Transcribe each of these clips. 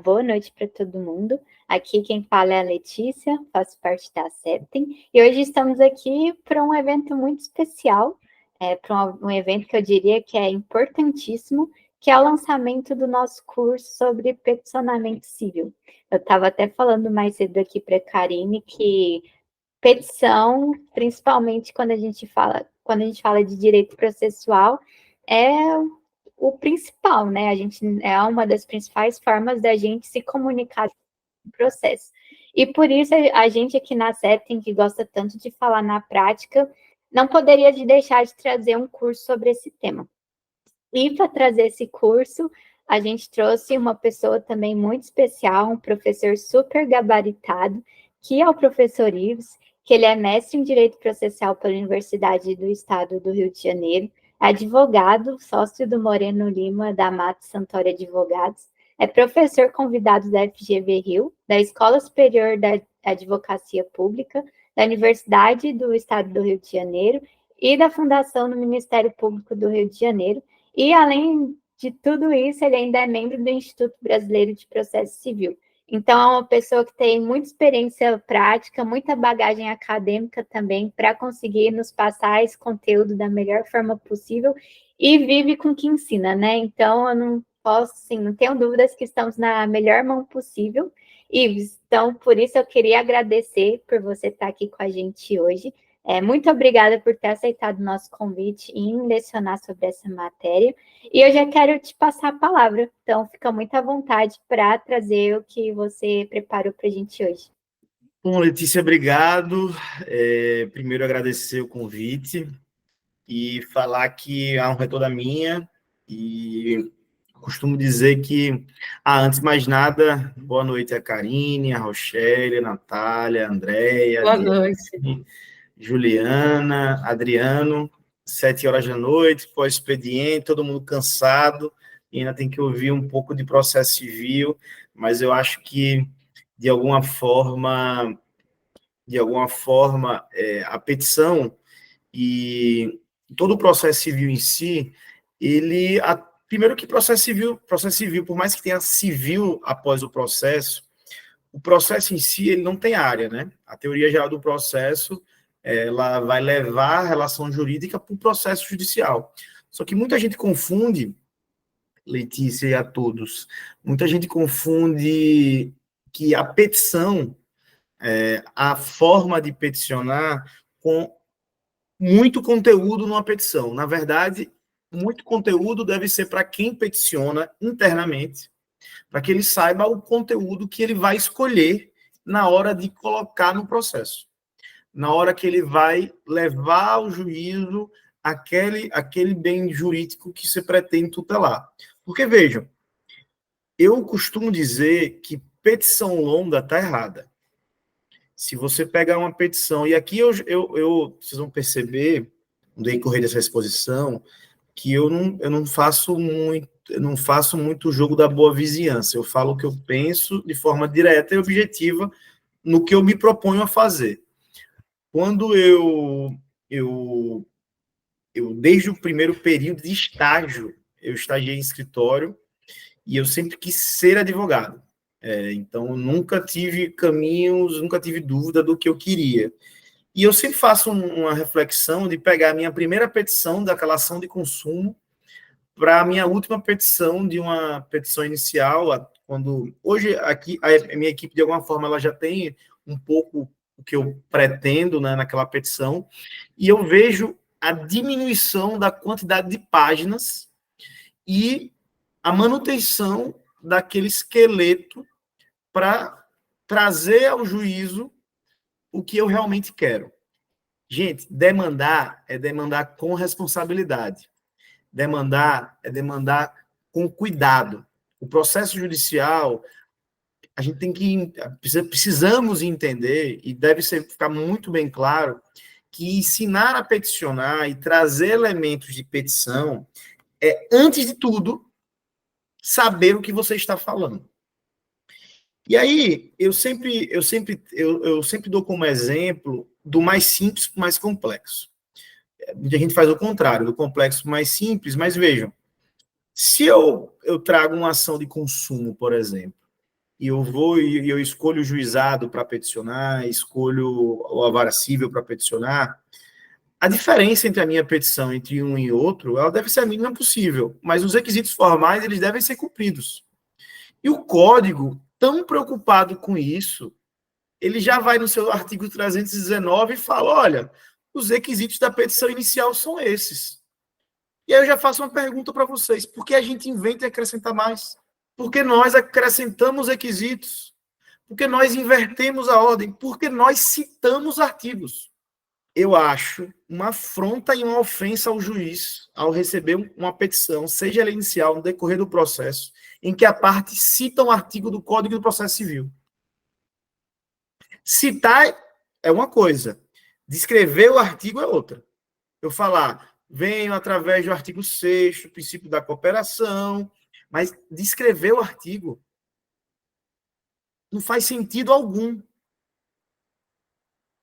boa noite para todo mundo. Aqui quem fala é a Letícia, faço parte da Septem, e hoje estamos aqui para um evento muito especial, para um evento que eu diria que é importantíssimo, que é o lançamento do nosso curso sobre peticionamento civil. Eu estava até falando mais cedo aqui para a Karine que petição, principalmente quando a gente fala de direito processual, é o principal, né? A gente é uma das principais formas da gente se comunicar no processo. E por isso a gente aqui na Septem, que gosta tanto de falar na prática, não poderia deixar de trazer um curso sobre esse tema. E para trazer esse curso, a gente trouxe uma pessoa também muito especial, um professor super gabaritado, que é o professor Ives, que ele é mestre em Direito Processual pela Universidade do Estado do Rio de Janeiro, advogado, sócio do Moreno Lima, da Mato Santoro Advogados, é professor convidado da FGV Rio, da Escola Superior da Advocacia Pública, da Universidade do Estado do Rio de Janeiro e da Fundação do Ministério Público do Rio de Janeiro. E, além de tudo isso, ele ainda é membro do Instituto Brasileiro de Processo Civil. Então, é uma pessoa que tem muita experiência prática, muita bagagem acadêmica também, para conseguir nos passar esse conteúdo da melhor forma possível e vive com o que ensina, né? Então, eu não posso, assim, não tenho dúvidas que estamos na melhor mão possível. Ives, então, por isso eu queria agradecer por você estar aqui com a gente hoje. Muito obrigada por ter aceitado o nosso convite e lecionar sobre essa matéria. E eu já quero te passar a palavra, então fica muito à vontade para trazer o que você preparou para a gente hoje. Bom, Letícia, obrigado. Primeiro, agradecer o convite e falar que a honra é toda minha. E costumo dizer que, antes de mais nada, boa noite a Karine, a Rochelle, a Natália, a Andréia, boa noite. Juliana, Adriano, 7 horas da noite, pós-expediente, todo mundo cansado, e ainda tem que ouvir um pouco de processo civil, mas eu acho que, de alguma forma, a petição e todo o processo civil em si, primeiro que processo civil, por mais que tenha civil após o processo em si, ele não tem área, né? A teoria geral do processo, ela vai levar a relação jurídica para o processo judicial. Só que muita gente confunde, Letícia e a todos, muita gente confunde que a petição, a forma de peticionar, com muito conteúdo numa petição. Na verdade, muito conteúdo deve ser para quem peticiona internamente, para que ele saiba o conteúdo que ele vai escolher na hora de colocar no processo, na hora que ele vai levar ao juízo aquele bem jurídico que se pretende tutelar. Porque, vejam, eu costumo dizer que petição longa está errada. Se você pegar uma petição, e aqui vocês vão perceber, no decorrer dessa exposição, que eu não faço muito jogo da boa vizinhança. Eu falo o que eu penso de forma direta e objetiva no que eu me proponho a fazer. Quando eu desde o primeiro período de estágio, eu estagiei em escritório e eu sempre quis ser advogado. Então, eu nunca tive caminhos, nunca tive dúvida do que eu queria. E eu sempre faço uma reflexão de pegar a minha primeira petição daquela ação de consumo para a minha última petição, de uma petição inicial, quando hoje aqui a minha equipe, de alguma forma, ela já tem um pouco o que eu pretendo, né, naquela petição, e eu vejo a diminuição da quantidade de páginas e a manutenção daquele esqueleto para trazer ao juízo o que eu realmente quero. Gente, demandar é demandar com responsabilidade. Demandar é demandar com cuidado. O processo judicial, a gente tem que precisamos entender, e deve ficar muito bem claro, que ensinar a peticionar e trazer elementos de petição é, antes de tudo, saber o que você está falando. E aí, eu sempre dou como exemplo do mais simples para o mais complexo. Muita gente faz o contrário, do complexo para o mais simples, mas vejam, se eu trago uma ação de consumo, por exemplo, e eu vou e eu escolho o juizado para peticionar, escolho o avara civil para peticionar, a diferença entre a minha petição entre um e outro, ela deve ser a mínima possível, mas os requisitos formais, eles devem ser cumpridos. E o código, tão preocupado com isso, ele já vai no seu artigo 319 e fala, olha, os requisitos da petição inicial são esses. E aí eu já faço uma pergunta para vocês, por que a gente inventa e acrescenta mais? Por que nós acrescentamos requisitos? Por que nós invertemos a ordem? Por que nós citamos artigos? Eu acho uma afronta e uma ofensa ao juiz ao receber uma petição, seja ela inicial, no decorrer do processo, em que a parte cita um artigo do Código do Processo Civil. Citar é uma coisa, descrever o artigo é outra. Eu falar, venho através do artigo 6º, princípio da cooperação, mas descrever o artigo não faz sentido algum.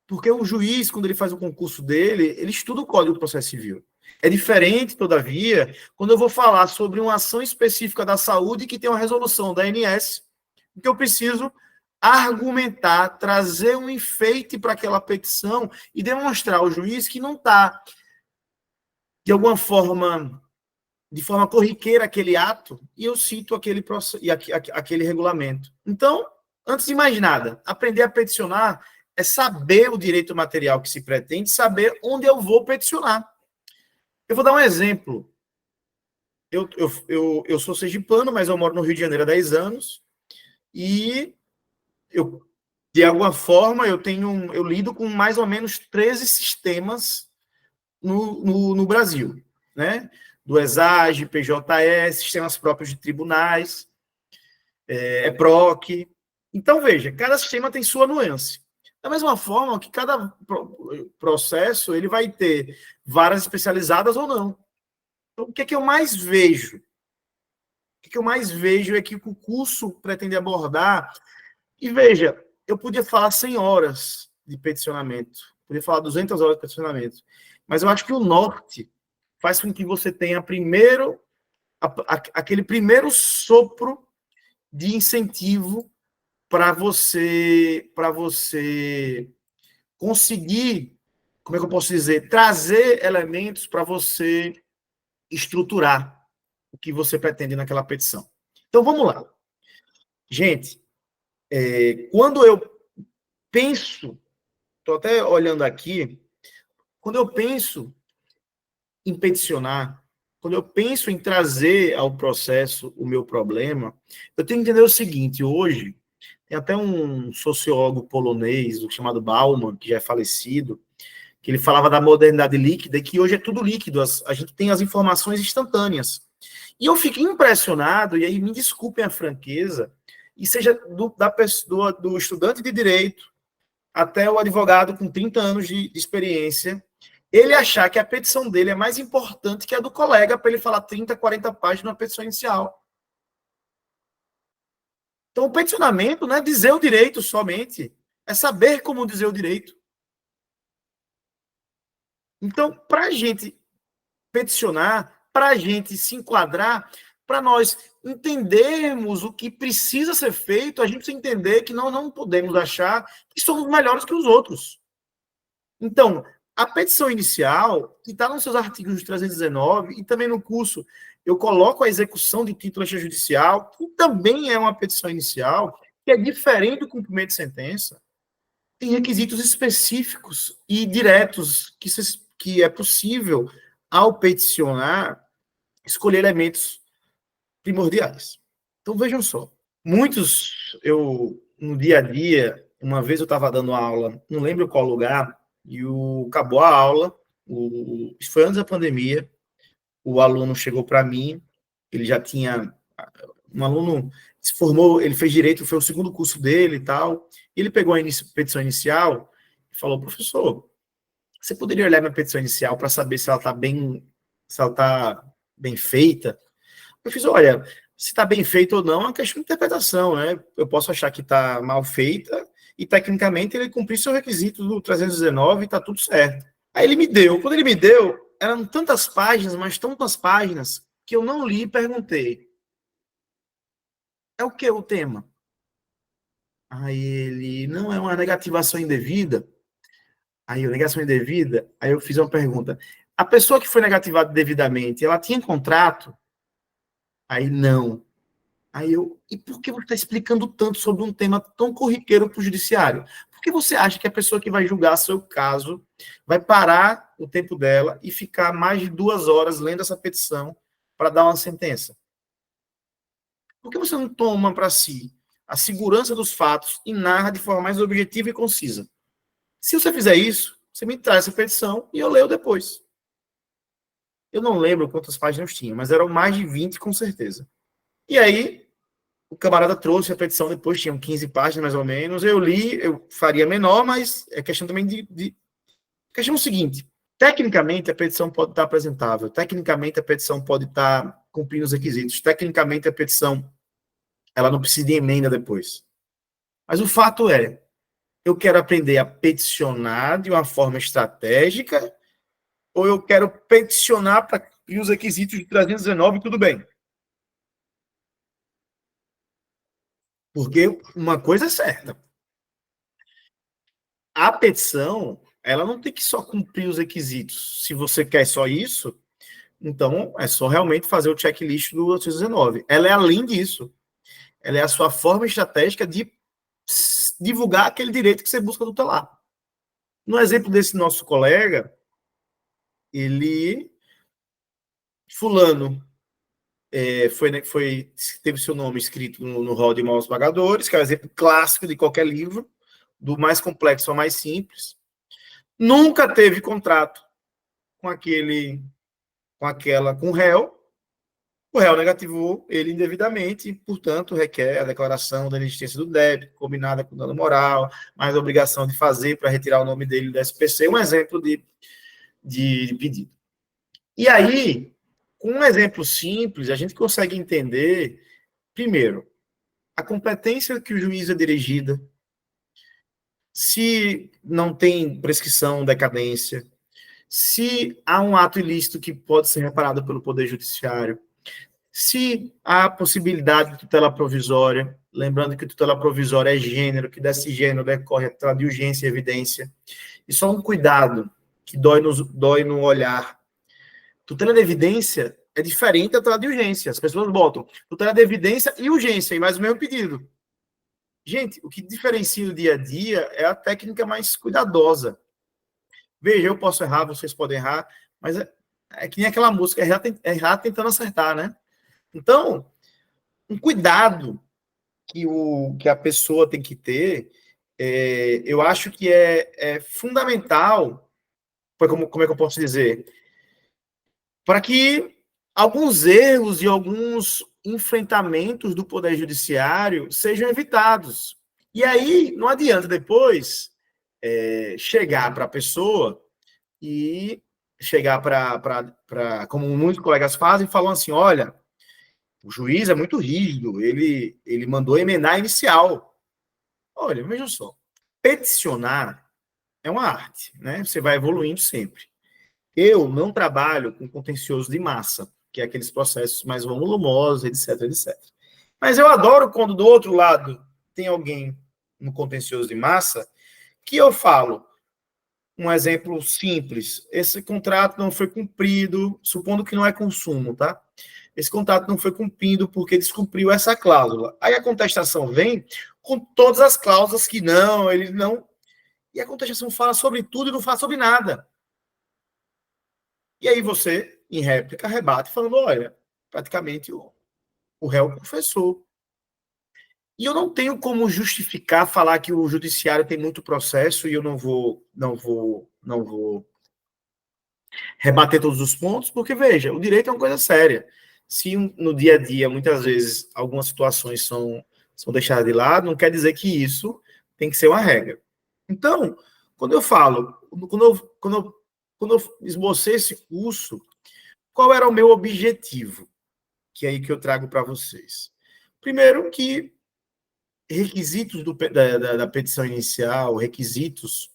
Porque o juiz, quando ele faz o concurso dele, ele estuda o Código do Processo Civil. É diferente, todavia, quando eu vou falar sobre uma ação específica da saúde que tem uma resolução da ANS, que eu preciso argumentar, trazer um enfeite para aquela petição e demonstrar ao juiz que não está, de alguma forma, de forma corriqueira aquele ato, e eu cito aquele regulamento. Então, antes de mais nada, aprender a peticionar é saber o direito material que se pretende, saber onde eu vou peticionar. Eu vou dar um exemplo. Eu sou sergipano, mas eu moro no Rio de Janeiro há 10 anos, e eu, de alguma forma, eu lido com mais ou menos 13 sistemas no Brasil, né? Do ESAGE, PJE, sistemas próprios de tribunais, EPROC. Então, veja, cada sistema tem sua nuance. Da mesma forma que cada processo ele vai ter varas especializadas ou não. Então, o que é que eu mais vejo? O que eu mais vejo é que o curso pretende abordar. E veja, eu podia falar 100 horas de peticionamento, podia falar 200 horas de peticionamento, mas eu acho que o norte faz com que você tenha primeiro aquele primeiro sopro de incentivo para você conseguir, como é que eu posso dizer, trazer elementos para você estruturar o que você pretende naquela petição. Então, vamos lá. Gente, quando eu penso, estou até olhando aqui, quando eu penso em peticionar, quando eu penso em trazer ao processo o meu problema, eu tenho que entender o seguinte, hoje, tem até um sociólogo polonês, chamado Bauman, que já é falecido, que ele falava da modernidade líquida, e que hoje é tudo líquido, a gente tem as informações instantâneas. E eu fico impressionado, e aí me desculpem a franqueza, e seja do estudante de direito até o advogado com 30 anos de experiência, ele achar que a petição dele é mais importante que a do colega para ele falar 30, 40 páginas na petição inicial. Então, o peticionamento não é dizer o direito somente, é saber como dizer o direito. Então, para a gente peticionar, para a gente se enquadrar, para nós entendermos o que precisa ser feito, a gente precisa entender que nós não podemos achar que somos melhores que os outros. Então, a petição inicial, que está nos seus artigos 319, e também no curso eu coloco a execução de título extrajudicial, que também é uma petição inicial, que é diferente do cumprimento de sentença, tem requisitos específicos e diretos que é possível, ao peticionar, escolher elementos primordiais. Então, vejam só. No dia a dia, uma vez eu estava dando aula, não lembro qual lugar, e acabou a aula, isso foi antes da pandemia, o aluno chegou para mim, ele já tinha, um aluno se formou, ele fez direito, foi o segundo curso dele e tal, e ele pegou a petição inicial e falou, professor, você poderia olhar minha petição inicial para saber se ela está bem feita? Eu fiz, olha, se está bem feita ou não é uma questão de interpretação, né? Eu posso achar que está mal feita e, tecnicamente, ele cumpriu seu requisito do 319 e está tudo certo. Aí ele me deu. Quando ele me deu, eram tantas páginas, mas tantas páginas, que eu não li e perguntei. É o que o tema? Aí ele, não, é uma negativação indevida. Aí, negação indevida, aí eu fiz uma pergunta. A pessoa que foi negativada devidamente, ela tinha contrato? Aí, não. Aí eu, e por que você está explicando tanto sobre um tema tão corriqueiro para o judiciário? Por que você acha que a pessoa que vai julgar seu caso vai parar o tempo dela e ficar mais de 2 horas lendo essa petição para dar uma sentença? Por que você não toma para si a segurança dos fatos e narra de forma mais objetiva e concisa? Se você fizer isso, você me traz essa petição e eu leio depois. Eu não lembro quantas páginas tinha, mas eram mais de 20 com certeza. E aí, o camarada trouxe a petição depois, tinham 15 páginas mais ou menos. Eu li, eu faria menor, mas é questão também de... Questão seguinte, tecnicamente a petição pode estar apresentável, tecnicamente a petição pode estar cumprindo os requisitos, tecnicamente a petição ela não precisa de emenda depois. Mas o fato é, eu quero aprender a peticionar de uma forma estratégica ou eu quero peticionar para cumprir os requisitos de 319 e tudo bem. Porque uma coisa é certa, a petição, ela não tem que só cumprir os requisitos. Se você quer só isso, então é só realmente fazer o checklist do 819. Ela é além disso. Ela é a sua forma estratégica de divulgar aquele direito que você busca tutelar. No exemplo desse nosso colega, ele, fulano, teve seu nome escrito no rol de maus pagadores, que é o exemplo clássico de qualquer livro, do mais complexo ao mais simples. Nunca teve contrato com com o réu negativou ele indevidamente e, portanto, requer a declaração da inexistência do débito, combinada com dano moral, mais a obrigação de fazer para retirar o nome dele do SPC, um exemplo de pedido. E aí, com um exemplo simples, a gente consegue entender, primeiro, a competência que o juiz é dirigida, se não tem prescrição, decadência, se há um ato ilícito que pode ser reparado pelo Poder Judiciário, se há possibilidade de tutela provisória, lembrando que tutela provisória é gênero, que desse gênero decorre a de urgência e evidência, e só um cuidado que dói no olhar. Tutela de evidência é diferente da tutela de urgência. As pessoas botam tutela de evidência e urgência, e mais o mesmo pedido. Gente, o que diferencia o dia a dia é a técnica mais cuidadosa. Veja, eu posso errar, vocês podem errar, mas é que nem aquela música, errar tentando acertar, né? Então, um cuidado que a pessoa tem que ter, eu acho que é fundamental, como é que eu posso dizer, para que alguns erros e alguns enfrentamentos do Poder Judiciário sejam evitados. E aí, não adianta depois chegar para a pessoa e chegar como muitos colegas fazem, falam assim, olha, o juiz é muito rígido, ele mandou emendar a inicial. Olha, veja só, peticionar é uma arte, né? Você vai evoluindo sempre. Eu não trabalho com contencioso de massa, que é aqueles processos mais volumosos, etc, etc. Mas eu adoro quando do outro lado tem alguém no contencioso de massa que eu falo, um exemplo simples, esse contrato não foi cumprido, supondo que não é consumo, tá? Esse contrato não foi cumprido porque descumpriu essa cláusula. Aí a contestação vem com todas as cláusulas que não, ele não... E a contestação fala sobre tudo e não fala sobre nada. E aí você, em réplica, rebate falando, olha, praticamente o réu confessou. E eu não tenho como justificar falar que o judiciário tem muito processo e eu não vou rebater todos os pontos, porque, veja, o direito é uma coisa séria. Se no dia a dia, muitas vezes, algumas situações são deixadas de lado, não quer dizer que isso tem que ser uma regra. Então, quando eu falo, quando eu esbocei esse curso, qual era o meu objetivo? Que é aí que eu trago para vocês. Primeiro, que requisitos da petição inicial, requisitos.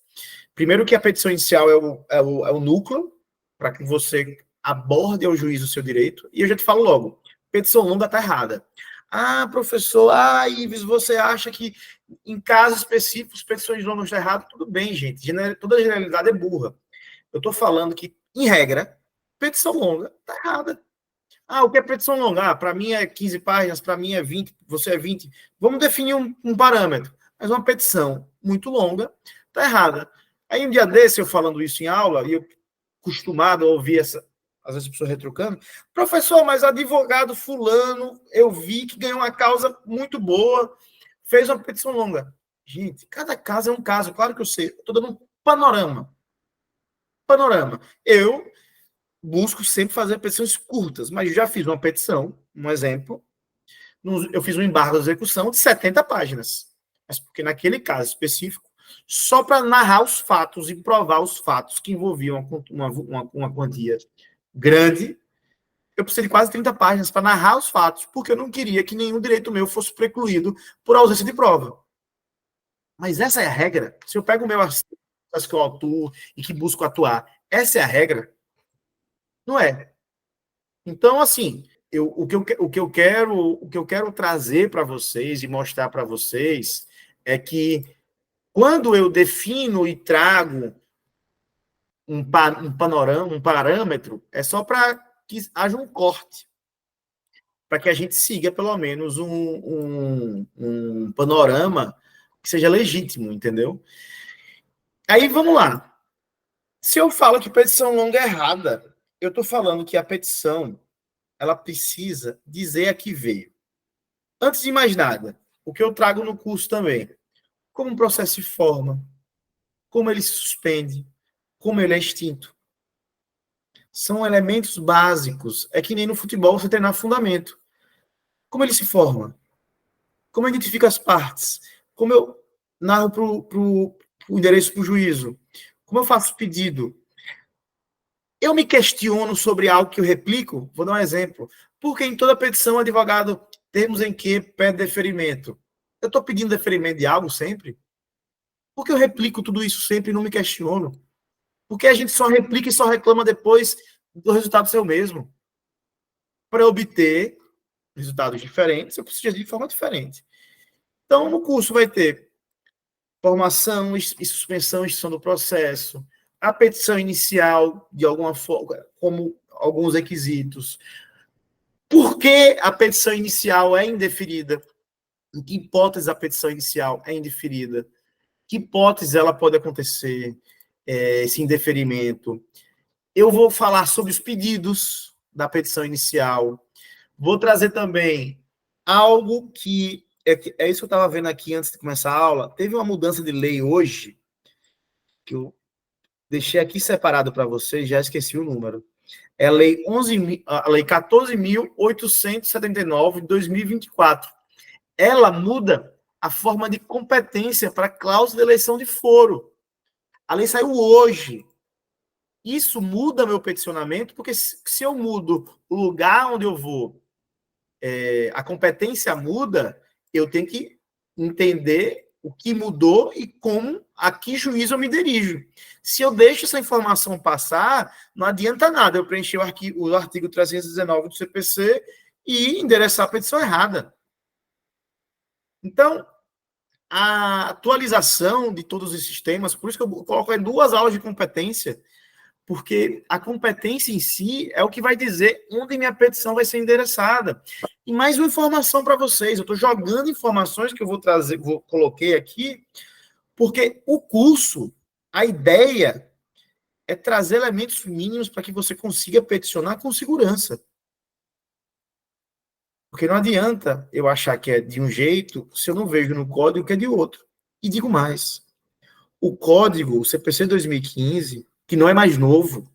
Primeiro, que a petição inicial é o núcleo para que você aborde ao juiz o seu direito. E eu já te falo logo: petição longa está errada. Ah, professor, Ives, você acha que em casos específicos petições longas estão erradas? Tudo bem, gente. Toda generalidade é burra. Eu estou falando que, em regra, petição longa está errada. Ah, o que é petição longa? Ah, para mim é 15 páginas, para mim é 20, você é 20. Vamos definir um parâmetro. Mas uma petição muito longa está errada. Aí um dia desse, eu falando isso em aula, e eu acostumado a ouvir às vezes as pessoas retrucando, professor, mas advogado fulano, eu vi que ganhou uma causa muito boa, fez uma petição longa. Gente, cada caso é um caso, claro que eu sei, estou dando um panorama. Eu busco sempre fazer petições curtas, mas já fiz uma petição, um exemplo, eu fiz um embargo de execução de 70 páginas, mas porque naquele caso específico, só para narrar os fatos e provar os fatos que envolviam uma quantia grande, eu precisei de quase 30 páginas para narrar os fatos, porque eu não queria que nenhum direito meu fosse precluído por ausência de prova. Mas essa é a regra. Se eu pego o meu artigo que eu atuo e que busco atuar, essa é a regra? Não é. Então, assim, o que eu quero trazer para vocês e mostrar para vocês é que quando eu defino e trago um panorama, um parâmetro, é só para que haja um corte, para que a gente siga pelo menos um panorama que seja legítimo, entendeu? Aí vamos lá. Se eu falo que petição longa é errada, eu estou falando que a petição ela precisa dizer a que veio. Antes de mais nada, o que eu trago no curso também, como um processo se forma, como ele se suspende, como ele é extinto. São elementos básicos. É que nem no futebol você treinar fundamento. Como ele se forma? Como eu identifico as partes? Como eu narro para o endereço para o juízo? Como eu faço pedido? Eu me questiono sobre algo que eu replico? Vou dar um exemplo. Porque em toda petição, o advogado, termos em que pede deferimento. Eu estou pedindo deferimento de algo sempre? Por que eu replico tudo isso sempre e não me questiono? Porque a gente só replica e só reclama depois do resultado ser o mesmo. Para obter resultados diferentes, eu preciso agir de forma diferente. Então, no curso vai ter formação e suspensão e extinção do processo, a petição inicial, de alguma forma, como alguns requisitos. Por que a petição inicial é indeferida? Em que hipótese a petição inicial é indeferida? Que hipótese ela pode acontecer, esse indeferimento? Eu vou falar sobre os pedidos da petição inicial. Vou trazer também algo que é isso que eu estava vendo aqui antes de começar a aula. Teve uma mudança de lei hoje, que eu deixei aqui separado para vocês, já esqueci o número. É a lei 14.879 de 2024. Ela muda a forma de competência para a cláusula de eleição de foro. A lei saiu hoje. Isso muda meu peticionamento, porque se eu mudo o lugar onde eu vou, a competência muda, eu tenho que entender o que mudou e como, a que juízo eu me dirijo. Se eu deixo essa informação passar, não adianta nada eu preencher o artigo 319 do CPC e endereçar a petição errada. Então, a atualização de todos esses temas, por isso que eu coloco em 2 aulas de competência, porque a competência em si é o que vai dizer onde minha petição vai ser endereçada. E mais uma informação para vocês, eu estou jogando informações que eu vou trazer, coloquei aqui, porque o curso, a ideia é trazer elementos mínimos para que você consiga peticionar com segurança. Porque não adianta eu achar que é de um jeito se eu não vejo no código que é de outro. E digo mais, o código, o CPC 2015, que não é mais novo,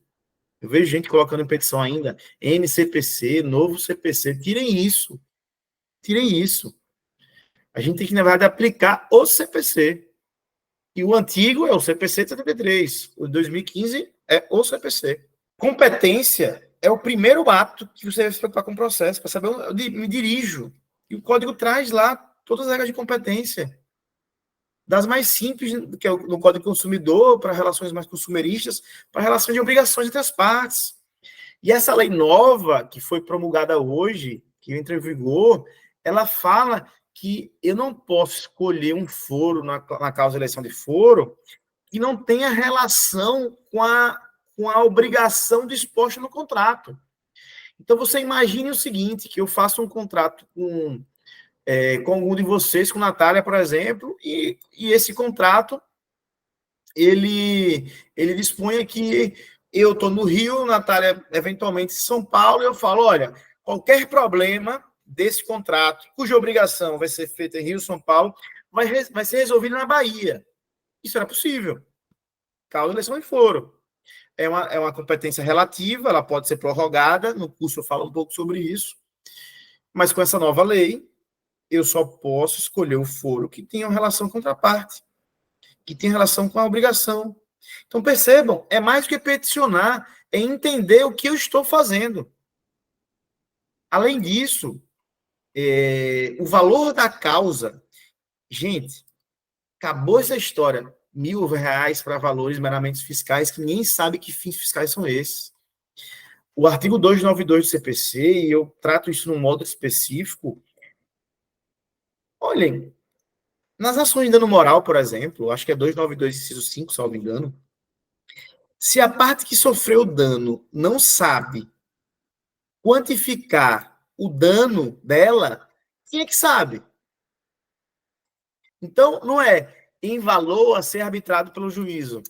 eu vejo gente colocando em petição ainda, NCPC, novo CPC, tirem isso. Tirem isso. A gente tem que, na verdade, aplicar o CPC. E o antigo é o CPC de 73. O de 2015 é o CPC. Competência é o primeiro ato que você deve se preocupar com o processo, para saber onde me dirijo. E o código traz lá todas as regras de competência. Das mais simples, que é no Código Consumidor, para relações mais consumeristas, para relações de obrigações entre as partes. E essa lei nova, que foi promulgada hoje, que entra em vigor, ela fala que eu não posso escolher um foro na causa de eleição de foro que não tenha relação com a obrigação disposta no contrato. Então, você imagine o seguinte, que eu faço um contrato com algum de vocês, com Natália, por exemplo, e esse contrato, ele dispõe que eu estou no Rio, Natália, eventualmente, em São Paulo, e eu falo, olha, qualquer problema desse contrato, cuja obrigação vai ser feita em Rio, São Paulo, vai ser resolvido na Bahia. Isso era possível. Causa eleição de foro. É uma competência relativa, ela pode ser prorrogada, no curso eu falo um pouco sobre isso, mas com essa nova lei, eu só posso escolher o foro que tenha relação com a contraparte, que tenha relação com a obrigação. Então, percebam, é mais do que peticionar, é entender o que eu estou fazendo. Além disso, o valor da causa, gente, acabou essa história, R$ 1.000 para valores meramente fiscais, que ninguém sabe que fins fiscais são esses. O artigo 292 do CPC, e eu trato isso num modo específico, olhem, nas ações de dano moral, por exemplo, acho que é 292, inciso 5, se não me engano, se a parte que sofreu o dano não sabe quantificar o dano dela, quem é que sabe? Então, não é em valor a ser arbitrado pelo juízo.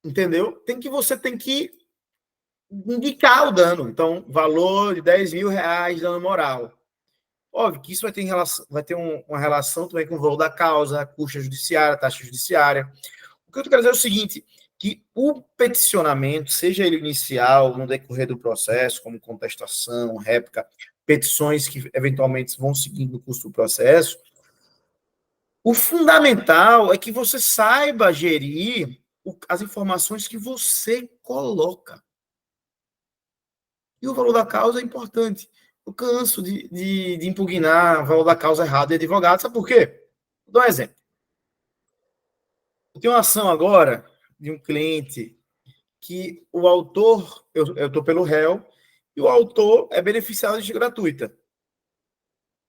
Entendeu? Você tem que indicar o dano. Então, valor de R$ 10.000 de dano moral. Óbvio que isso vai ter uma relação também com o valor da causa, custa judiciária, taxa judiciária. O que eu quero dizer é o seguinte, que o peticionamento, seja ele inicial, no decorrer do processo, como contestação, réplica, petições que eventualmente vão seguindo o curso do processo, o fundamental é que você saiba gerir as informações que você coloca. E o valor da causa é importante. Eu canso de impugnar o valor da causa errado de advogado. Sabe por quê? Vou dar um exemplo. Eu tenho uma ação agora de um cliente que o autor, eu estou pelo réu, e o autor é beneficiado de gratuita.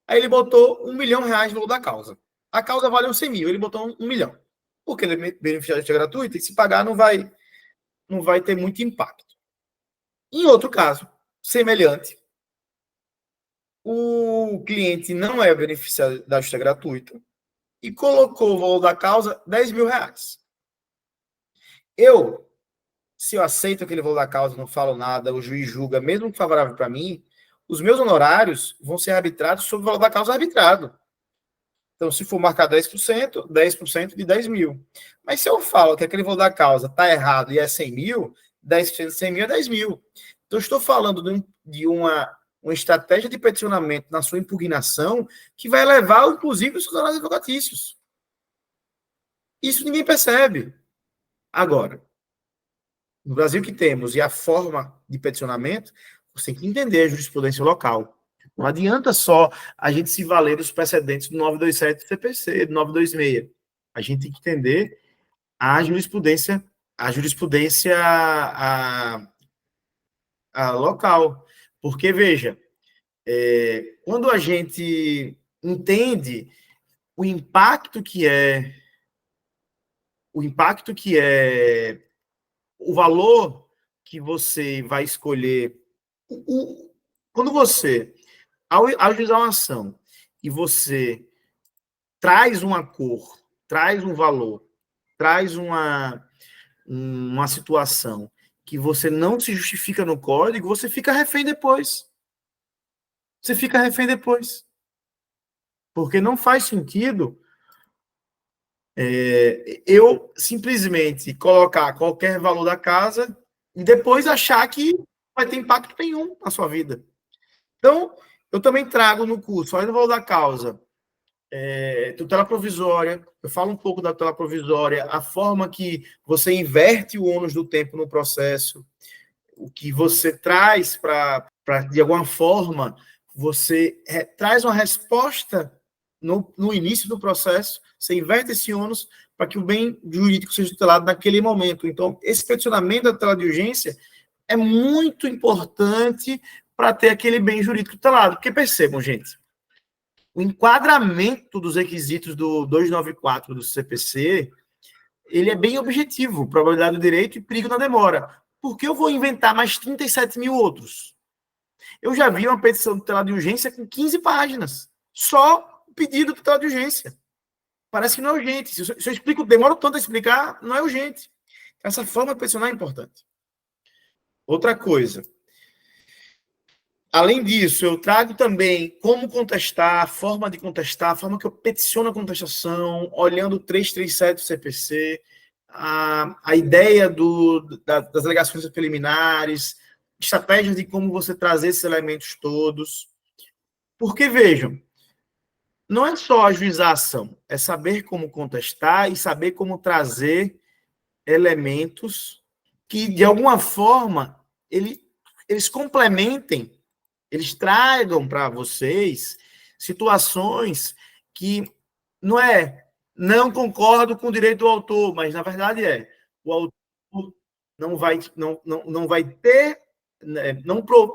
Aí ele botou R$ 1 milhão no valor da causa. A causa vale 100 mil, ele botou 1 milhão. Porque ele é beneficiado de gratuita, e se pagar não vai ter muito impacto. Em outro caso, semelhante, o cliente não é beneficiado da justiça gratuita e colocou o valor da causa R$ 10.000. Se eu aceito aquele valor da causa, não falo nada, o juiz julga, mesmo que favorável para mim, os meus honorários vão ser arbitrados sobre o valor da causa arbitrado. Então, se for marcar 10%, 10% de 10 mil. Mas se eu falo que aquele valor da causa está errado e é 100 mil, 10% de 100 mil é 10 mil. Então, eu estou falando de uma estratégia de peticionamento na sua impugnação que vai levar, inclusive, os honorários advocatícios. Isso ninguém percebe. Agora, no Brasil que temos, e a forma de peticionamento, você tem que entender a jurisprudência local. Não adianta só a gente se valer dos precedentes do 927 do CPC, do 926. A gente tem que entender a jurisprudência a local. Porque, veja, quando a gente entende o impacto que é o valor que você vai escolher. Quando você, ao ajuizar uma ação, e você traz uma cor, traz um valor, traz uma situação que você não se justifica no código, você fica refém depois. Você fica refém depois. Porque não faz sentido eu simplesmente colocar qualquer valor da casa e depois achar que vai ter impacto nenhum na sua vida. Então, eu também trago no curso, olha no valor da causa, tutela provisória, eu falo um pouco da tutela provisória, a forma que você inverte o ônus do tempo no processo, o que você traz para de alguma forma, você traz uma resposta no início do processo, você inverte esse ônus para que o bem jurídico seja tutelado naquele momento. Então, esse peticionamento da tutela de urgência é muito importante para ter aquele bem jurídico tutelado. Porque percebam, gente, o enquadramento dos requisitos do 294 do CPC, ele é bem objetivo, probabilidade do direito e perigo na demora. Por que eu vou inventar mais 37 mil outros? Eu já vi uma petição tutelada de urgência com 15 páginas. Só o pedido tutelado de urgência. Parece que não é urgente. Se eu explico, demora tanto a explicar, não é urgente. Essa forma de peticionar é importante. Outra coisa. Além disso, eu trago também como contestar, a forma de contestar, a forma que eu peticiono a contestação, olhando o 337 do CPC, a ideia das alegações preliminares, estratégias de como você trazer esses elementos todos. Porque, vejam, não é só ajuizar a ação, é saber como contestar e saber como trazer elementos que, de alguma forma, eles complementem, eles tragam para vocês situações que não concordo com o direito do autor, mas, na verdade, o autor não vai ter,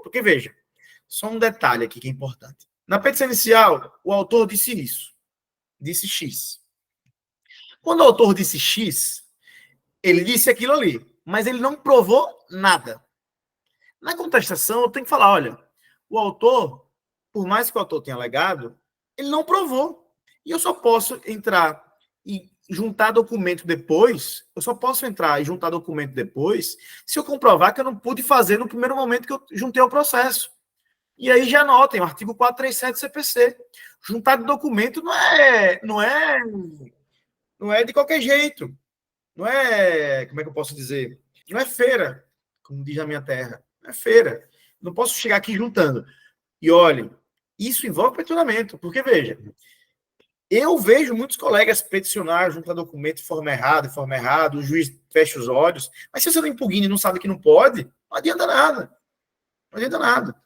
porque, veja, só um detalhe aqui que é importante. Na petição inicial, o autor disse isso, disse X. Quando o autor disse X, ele disse aquilo ali, mas ele não provou nada. Na contestação, eu tenho que falar, olha, o autor, por mais que o autor tenha alegado, ele não provou. E eu só posso entrar e juntar documento depois, se eu comprovar que eu não pude fazer no primeiro momento que eu juntei o processo. E aí já notem, o artigo 437 do CPC. Juntar de documento não é de qualquer jeito. Não é, como é que eu posso dizer? Não é feira, como diz na minha terra. Não é feira. Não posso chegar aqui juntando. E olhem, isso envolve peticionamento, porque, veja, eu vejo muitos colegas peticionar, juntar documento de forma errada, o juiz fecha os olhos, mas se você não impugna e não sabe que não pode, não adianta nada. Não adianta nada.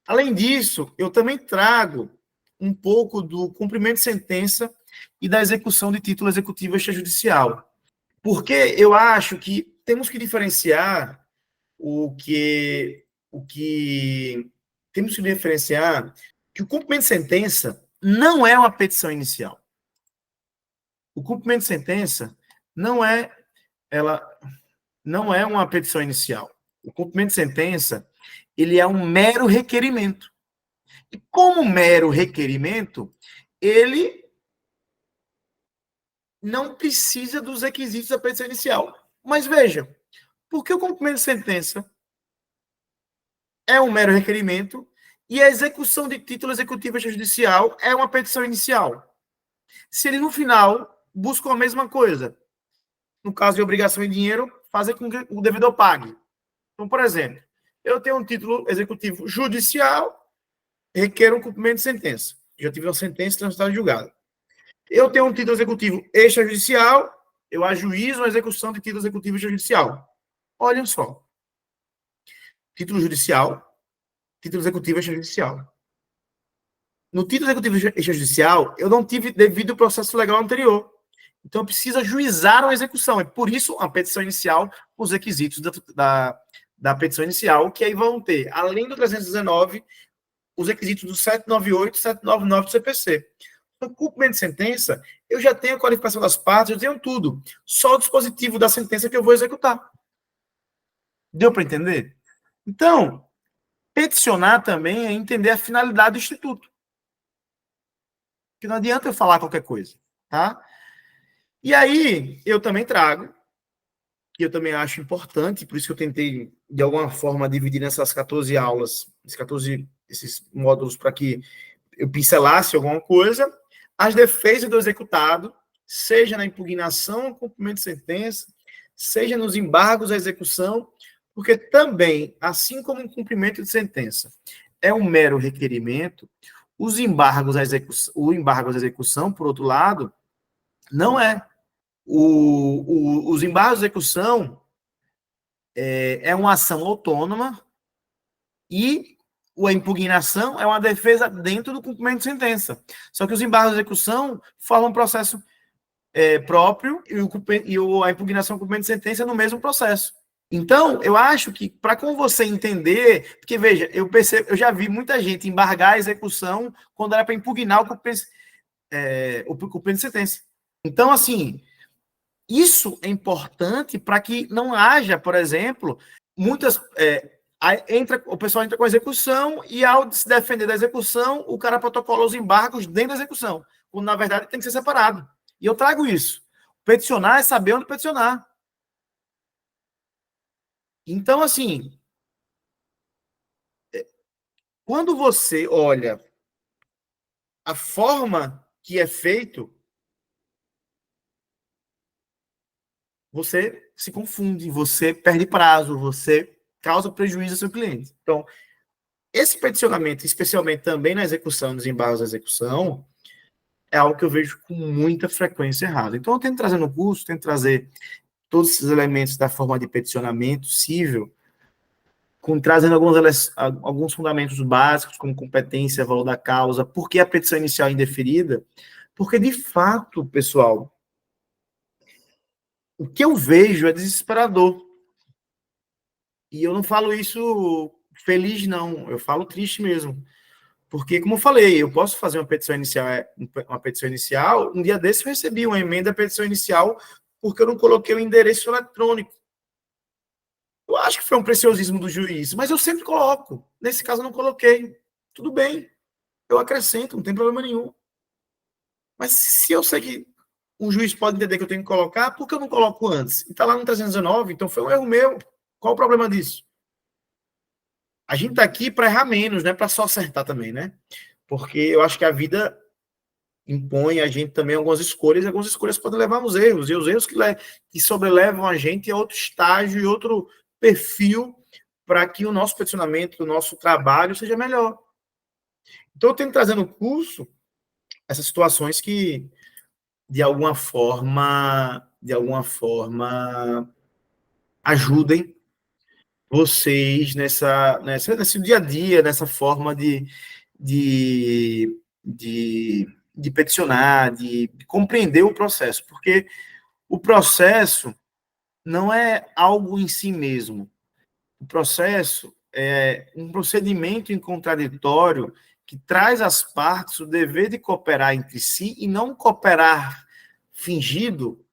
Além disso, eu também trago um pouco do cumprimento de sentença e da execução de título executivo extrajudicial. Porque eu acho que temos que diferenciar que o cumprimento de sentença não é uma petição inicial. O cumprimento de sentença não é uma petição inicial. O cumprimento de sentença, ele é um mero requerimento. E como mero requerimento, ele não precisa dos requisitos da petição inicial. Mas veja, por que o cumprimento de sentença é um mero requerimento e a execução de título executivo extrajudicial é uma petição inicial? Se ele, no final, busca a mesma coisa, no caso de obrigação em dinheiro, fazer com que o devedor pague. Então, por exemplo, eu tenho um título executivo judicial, requer um cumprimento de sentença. Já tive uma sentença transitada julgada. Eu tenho um título executivo extrajudicial, eu ajuizo a execução de título executivo extrajudicial. Olhem só. Título judicial, título executivo extrajudicial. No título executivo extrajudicial, eu não tive devido processo legal anterior. Então, eu preciso ajuizar a execução. É por isso a petição inicial, os requisitos da petição inicial, que aí vão ter, além do 319, os requisitos do 798 e 799 do CPC. No cumprimento de sentença, eu já tenho a qualificação das partes, eu tenho tudo. Só o dispositivo da sentença que eu vou executar. Deu para entender? Então, peticionar também é entender a finalidade do instituto. Porque não adianta eu falar qualquer coisa, tá? E aí, eu também trago, que eu também acho importante, por isso que eu tentei, de alguma forma, dividir nessas 14 aulas, esses módulos, para que eu pincelasse alguma coisa, as defesas do executado, seja na impugnação, cumprimento de sentença, seja nos embargos à execução, porque também, assim como o cumprimento de sentença é um mero requerimento, os embargos à execução, o embargo à execução, por outro lado, não é. Os embargos à execução é uma ação autônoma e a impugnação é uma defesa dentro do cumprimento de sentença. Só que os embargos de execução formam um processo próprio e a impugnação do cumprimento de sentença é no mesmo processo. Então, eu acho que para com você entender, porque veja, eu já vi muita gente embargar a execução quando era para impugnar o cumprimento de sentença. Então, assim, isso é importante para que não haja, por exemplo, muitas. O pessoal entra com a execução e, ao se defender da execução, o cara protocola os embargos dentro da execução, quando na verdade tem que ser separado. E eu trago isso. Peticionar é saber onde peticionar. Então, assim, quando você olha a forma que é feito, você se confunde, você perde prazo, você causa prejuízo ao seu cliente. Então, esse peticionamento, especialmente também na execução, nos embargos da execução, é algo que eu vejo com muita frequência errada. Então, eu tento trazer no curso, tento trazer todos esses elementos da forma de peticionamento cível, trazendo alguns fundamentos básicos, como competência, valor da causa, por que a petição inicial é indeferida, porque, de fato, pessoal, o que eu vejo é desesperador. E eu não falo isso feliz, não. Eu falo triste mesmo. Porque, como eu falei, eu posso fazer uma petição inicial. Um dia desse eu recebi uma emenda à petição inicial porque eu não coloquei o endereço eletrônico. Eu acho que foi um preciosismo do juiz, mas eu sempre coloco. Nesse caso, eu não coloquei. Tudo bem, eu acrescento, não tem problema nenhum. Mas se eu sei que um juiz pode entender que eu tenho que colocar, por que eu não coloco antes? E está lá no 319, então foi um erro meu. Qual o problema disso? A gente está aqui para errar menos, não é para só acertar também, né? Porque eu acho que a vida impõe a gente também algumas escolhas, e algumas escolhas podem levar aos erros, e os erros que sobrelevam a gente a outro estágio e outro perfil para que o nosso peticionamento, o nosso trabalho seja melhor. Então, eu tenho que trazer no curso essas situações que, de alguma forma, ajudem vocês nesse dia a dia, nessa forma de, de, de peticionar, de compreender o processo, porque o processo não é algo em si mesmo. O processo é um procedimento em contraditório que traz às partes o dever de cooperar entre si e não cooperar fingido,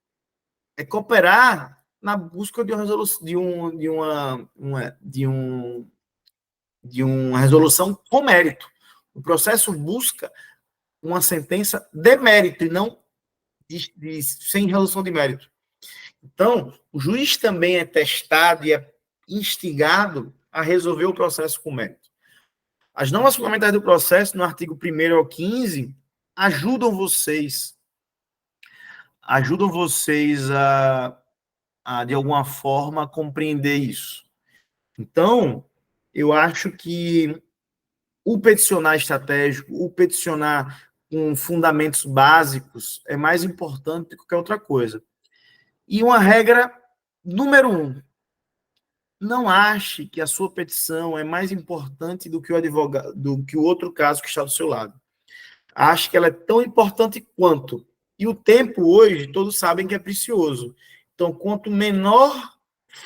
é cooperar na busca de uma resolução, de uma resolução com mérito. O processo busca uma sentença de mérito e não sem resolução de mérito. Então, o juiz também é testado e é instigado a resolver o processo com mérito. As normas fundamentais do processo, no artigo 1º ao 15, ajudam vocês de alguma forma, compreender isso. Então, eu acho que o peticionar estratégico, o peticionar com fundamentos básicos é mais importante do que qualquer outra coisa. E uma regra número 1, não ache que a sua petição é mais importante do que o advogado, do que o outro caso que está do seu lado. Acho que ela é tão importante quanto. E o tempo hoje, todos sabem que é precioso. Então, quanto menor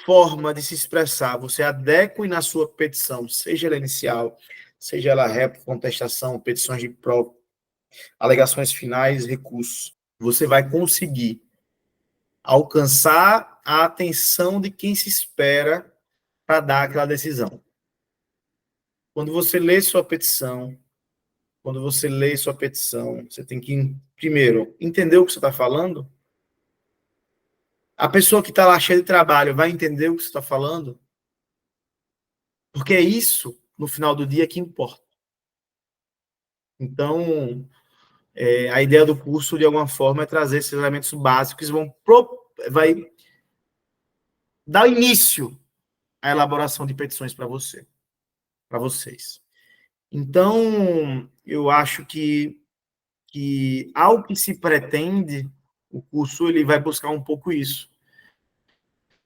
forma de se expressar você adeque na sua petição, seja ela inicial, seja ela réplica, contestação, petições de prova, alegações finais, recursos, você vai conseguir alcançar a atenção de quem se espera para dar aquela decisão. Quando você lê sua petição, você tem que, primeiro, entender o que você está falando. A pessoa que está lá cheia de trabalho vai entender o que você está falando? Porque é isso, no final do dia, que importa. Então, a ideia do curso, de alguma forma, é trazer esses elementos básicos que vai dar início à elaboração de petições para vocês. Então, eu acho que ao que se pretende, o curso ele vai buscar um pouco isso.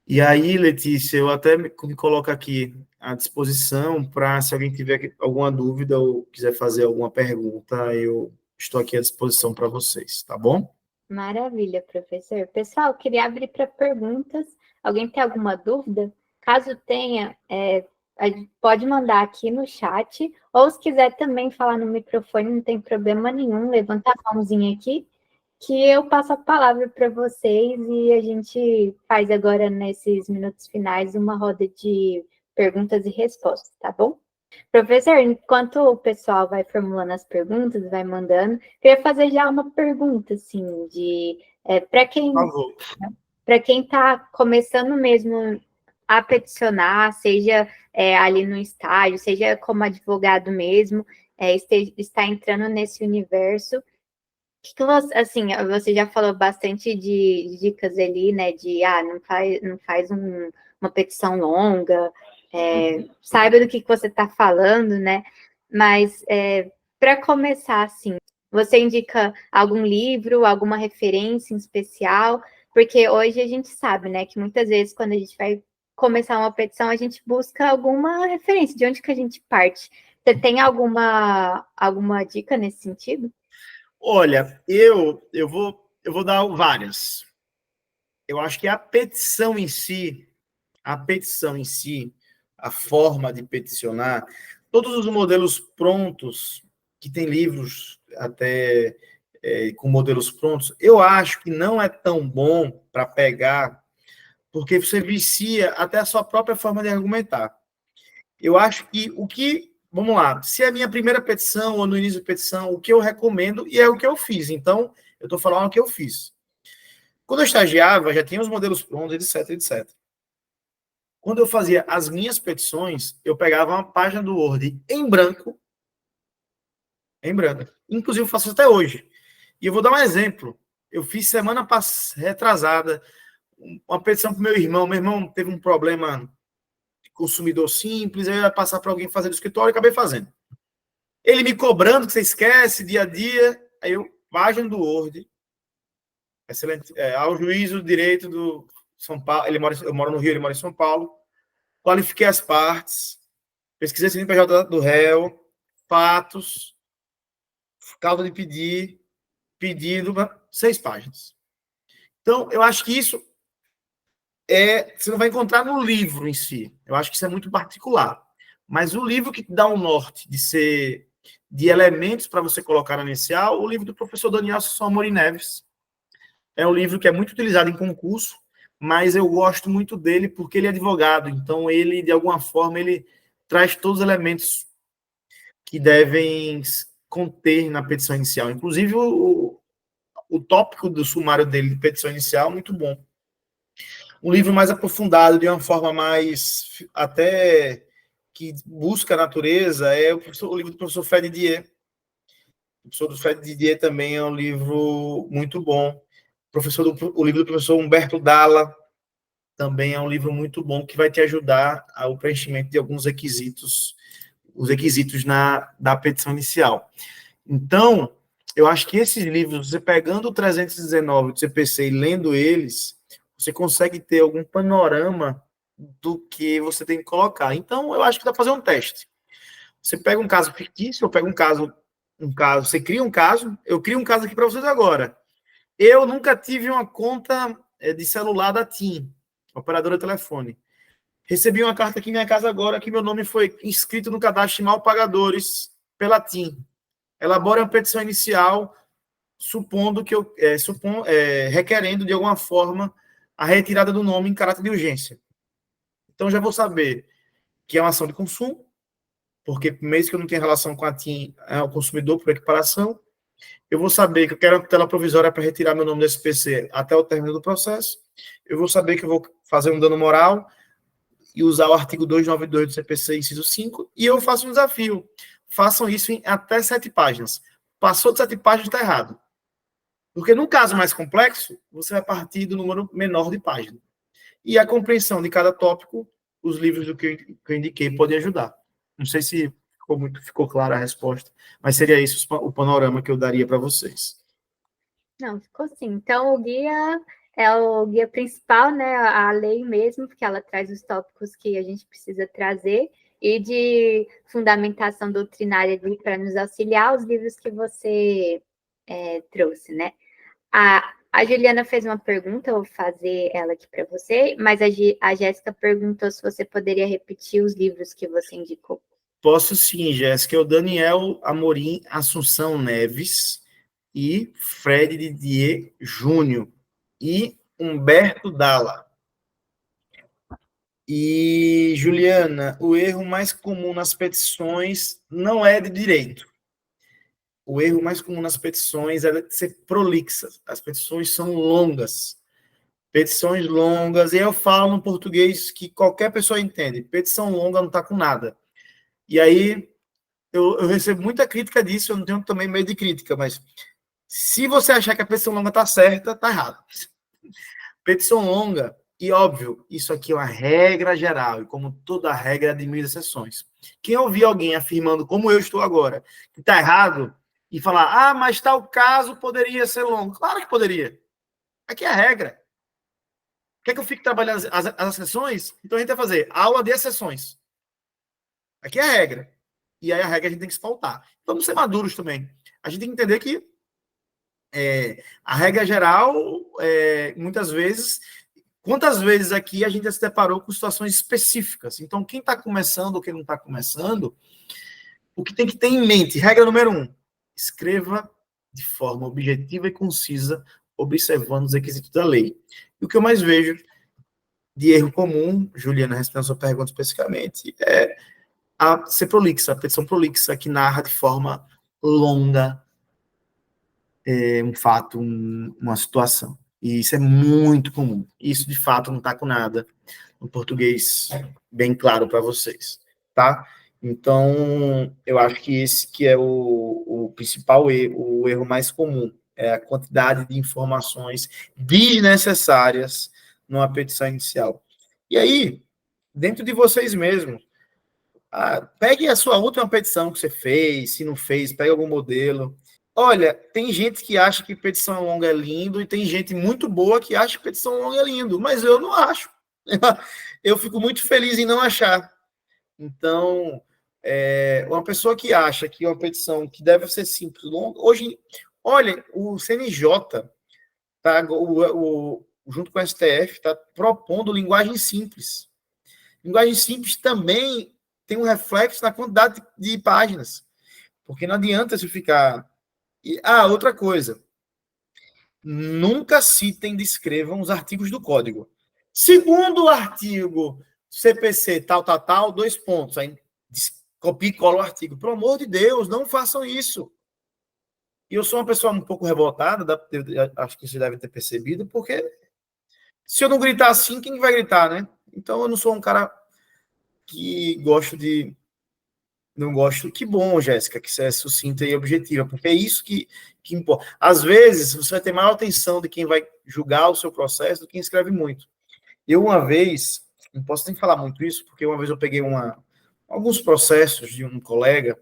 E aí, Letícia, eu até me coloco aqui à disposição para, se alguém tiver alguma dúvida ou quiser fazer alguma pergunta, eu estou aqui à disposição para vocês, tá bom? Maravilha, professor. Pessoal, queria abrir para perguntas. Alguém tem alguma dúvida? Caso tenha, pode mandar aqui no chat, ou se quiser também falar no microfone, não tem problema nenhum, levantar a mãozinha aqui, que eu passo a palavra para vocês e a gente faz agora, nesses minutos finais, uma roda de perguntas e respostas, tá bom? Professor, enquanto o pessoal vai formulando as perguntas, vai mandando, queria fazer já uma pergunta, assim, para quem Por favor. para quem está começando mesmo a peticionar, seja ali no estágio, seja como advogado mesmo, está entrando nesse universo. Que você, assim, você já falou bastante de dicas ali, né? De não faz uma petição longa, saiba do que você está falando, né? Mas para começar, assim, você indica algum livro, alguma referência em especial? Porque hoje a gente sabe, né, que muitas vezes quando a gente vai começar uma petição, a gente busca alguma referência, de onde que a gente parte. Você tem alguma dica nesse sentido? Olha, eu vou dar várias. Eu acho que a petição em si, a forma de peticionar, todos os modelos prontos, que tem livros até com modelos prontos, eu acho que não é tão bom para pegar, porque você vicia até a sua própria forma de argumentar. Eu acho que vamos lá, se é a minha primeira petição ou no início da petição, o que eu recomendo e é o que eu fiz. Então, eu estou falando o que eu fiz. Quando eu estagiava, já tinha os modelos prontos, etc, etc. Quando eu fazia as minhas petições, eu pegava uma página do Word em branco. Inclusive, eu faço até hoje. E eu vou dar um exemplo. Eu fiz semana retrasada uma petição para o meu irmão. Meu irmão teve um problema de consumidor simples, aí eu ia passar para alguém fazer no escritório e acabei fazendo. Ele me cobrando, que você esquece, dia a dia. Aí eu, página do Word, excelente, ao juízo do direito do São Paulo. Eu moro no Rio, ele mora em São Paulo. Qualifiquei as partes, pesquisei CNPJ do réu, fatos, causa de pedido, 6 páginas. Então, eu acho que isso você não vai encontrar no livro em si. Eu acho que isso é muito particular. Mas o livro que dá um norte de elementos para você colocar na inicial, o livro do professor Daniel Amorim Neves. É um livro que é muito utilizado em concurso, mas eu gosto muito dele porque ele é advogado. Então, ele, de alguma forma, ele traz todos os elementos que devem conter na petição inicial. Inclusive, o tópico do sumário dele de petição inicial, muito bom. Um livro mais aprofundado, de uma forma mais até que busca a natureza, é o livro do professor Fred Didier. O professor do Fred Didier também é um livro muito bom. O livro do professor Humberto Dalla também é um livro muito bom que vai te ajudar ao preenchimento de alguns requisitos, os requisitos da petição inicial. Então, eu acho que esses livros, você pegando o 319 do CPC e lendo eles, você consegue ter algum panorama do que você tem que colocar. Então, eu acho que dá para fazer um teste. Você pega um caso fictício, eu pego você cria um caso, eu crio um caso aqui para vocês agora. Eu nunca tive uma conta de celular da TIM, operadora de telefone. Recebi uma carta aqui em minha casa agora que meu nome foi inscrito no cadastro de mal pagadores pela TIM. Elabore uma petição inicial, supondo que requerendo de alguma forma a retirada do nome em caráter de urgência. Então já vou saber que é uma ação de consumo, porque mesmo que eu não tenha relação com a TIM, é o consumidor por equiparação. Eu vou saber que eu quero a tela provisória para retirar meu nome do SPC até o término do processo. Eu vou saber que eu vou fazer um dano moral e usar o artigo 292 do CPC, inciso 5, e eu faço um desafio. Façam isso em até 7 páginas. Passou de 7 páginas, está errado. Porque no caso mais complexo, você vai partir do número menor de páginas. E a compreensão de cada tópico, os livros do que eu indiquei podem ajudar. Não sei se ficou clara a resposta, mas seria isso o panorama que eu daria para vocês. Não, ficou sim. Então, o guia é o guia principal, né? A lei mesmo, porque ela traz os tópicos que a gente precisa trazer, e de fundamentação doutrinária para nos auxiliar, os livros que você trouxe, né? A Juliana fez uma pergunta, eu vou fazer ela aqui para você, mas a Jéssica perguntou se você poderia repetir os livros que você indicou. Posso sim, Jéssica. É o Daniel Amorim Assunção Neves e Fred Didier Júnior e Humberto Dalla. E, Juliana, o erro mais comum nas petições não é de direito. O erro mais comum nas petições é de ser prolixa. As petições são longas. Petições longas, e eu falo no português que qualquer pessoa entende. Petição longa não está com nada. E aí, eu recebo muita crítica disso, eu não tenho também medo de crítica, mas se você achar que a petição longa está certa, está errado. Petição longa, e óbvio, isso aqui é uma regra geral, e como toda regra, admite exceções. Quem ouvir alguém afirmando, como eu estou agora, que está errado, e falar, mas tal caso poderia ser longo. Claro que poderia. Aqui é a regra. Quer que eu fique trabalhando as exceções? Então a gente vai fazer aula de exceções. Aqui é a regra. E aí a regra a gente tem que se pautar. Vamos ser maduros também. A gente tem que entender que a regra geral, muitas vezes, quantas vezes aqui a gente já se deparou com situações específicas. Então, quem está começando ou quem não está começando, o que tem que ter em mente, regra número 1, escreva de forma objetiva e concisa, observando os requisitos da lei. E o que eu mais vejo de erro comum, Juliana, respondendo a sua pergunta especificamente, é a ser prolixa, a petição prolixa, que narra de forma longa um fato, uma situação. E isso é muito comum. Isso, de fato, não está com nada no português bem claro para vocês, tá? Então, eu acho que esse que é o principal erro, o erro mais comum, é a quantidade de informações desnecessárias numa petição inicial. E aí, dentro de vocês mesmos, pegue a sua última petição que você fez, se não fez, pegue algum modelo. Olha, tem gente que acha que petição longa é lindo e tem gente muito boa que acha que petição longa é lindo, mas eu não acho. Eu fico muito feliz em não achar. Então, uma pessoa que acha que uma petição que deve ser simples, longa, hoje, olha, o CNJ, tá, junto com o STF, está propondo linguagem simples. Linguagem simples também tem um reflexo na quantidade de páginas, porque não adianta se ficar... outra coisa, nunca citem e descrevam os artigos do código. Segundo o artigo CPC tal, 2 pontos, aí copia e cola o artigo. Pelo amor de Deus, não façam isso. E eu sou uma pessoa um pouco revoltada, acho que vocês devem ter percebido, porque se eu não gritar assim, quem vai gritar, né? Então eu não sou um cara que não gosto. Que bom, Jéssica, que você é sucinta e objetiva, porque é isso que importa. Às vezes, você vai ter maior atenção de quem vai julgar o seu processo do que quem escreve muito. Eu, uma vez, não posso nem falar muito isso, porque uma vez eu peguei alguns processos de um colega,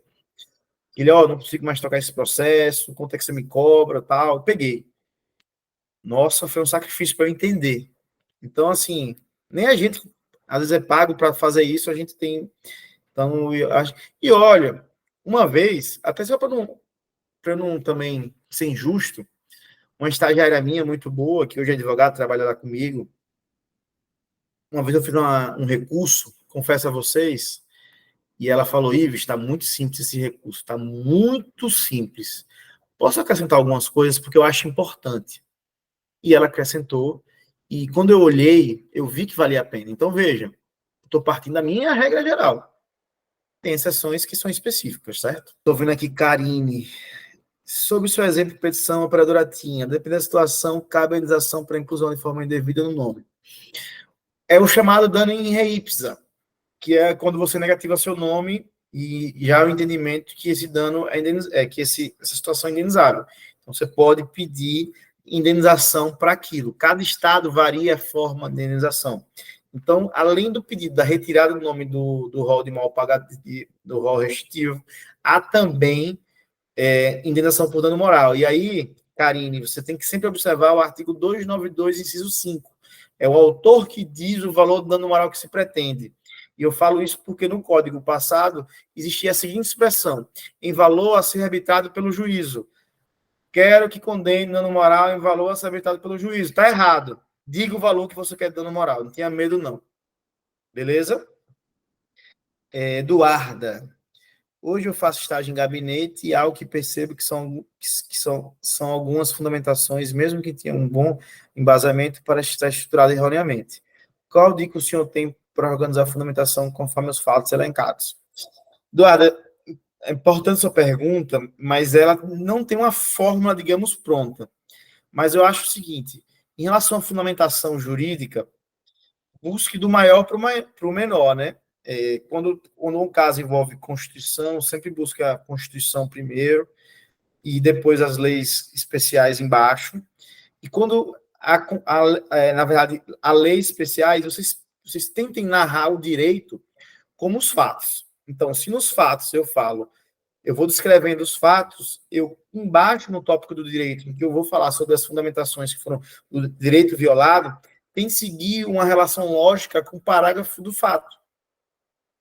ele, não consigo mais tocar esse processo, quanto é que você me cobra, tal. Eu peguei. Nossa, foi um sacrifício para eu entender. Então, assim, nem a gente, às vezes, é pago para fazer isso, a gente tem... Então, eu acho... E olha, uma vez, até só para não também ser injusto, uma estagiária minha muito boa, que hoje é advogada, trabalha lá comigo, uma vez eu fiz um recurso, confesso a vocês, e ela falou, Ives, está muito simples esse recurso, está muito simples. Posso acrescentar algumas coisas, porque eu acho importante. E ela acrescentou, e quando eu olhei, eu vi que valia a pena. Então, veja, estou partindo da minha regra geral. Tem exceções que são específicas, certo? Estou vendo aqui Karine. Sobre o seu exemplo de petição, a operadora tinha, dependendo da situação, cabe a indenização para inclusão de forma indevida no nome. É o chamado dano em re ipsa, que é quando você negativa seu nome e já há o entendimento que esse dano que essa situação é indenizável. Então, você pode pedir indenização para aquilo. Cada estado varia a forma de indenização. Então, além do pedido da retirada do nome do rol de mal pagado, do rol restritivo, há também indenização por dano moral. E aí, Karine, você tem que sempre observar o artigo 292, inciso 5. É o autor que diz o valor do dano moral que se pretende. E eu falo isso porque no Código passado existia a seguinte expressão: em valor a ser arbitrado pelo juízo. Quero que condene dano moral em valor a ser habilitado pelo juízo. Está errado. Diga o valor que você quer de dano moral. Não tenha medo, não. Beleza? Eduarda. Hoje eu faço estágio em gabinete e algo que percebo que são algumas fundamentações, mesmo que tenha um bom embasamento, para estar estruturado erroneamente. Qual dica o senhor tem para organizar a fundamentação conforme os fatos elencados? Eduarda, é importante sua pergunta, mas ela não tem uma fórmula, digamos, pronta. Mas eu acho o seguinte, em relação à fundamentação jurídica, busque do maior para o menor, né? Quando um caso envolve Constituição, sempre busca a Constituição primeiro e depois as leis especiais embaixo. E quando, na verdade, a leis especiais, vocês tentem narrar o direito como os fatos. Então, se nos fatos eu vou descrevendo os fatos, eu embaixo no tópico do direito, em que eu vou falar sobre as fundamentações que foram do direito violado, tem que seguir uma relação lógica com o parágrafo do fato.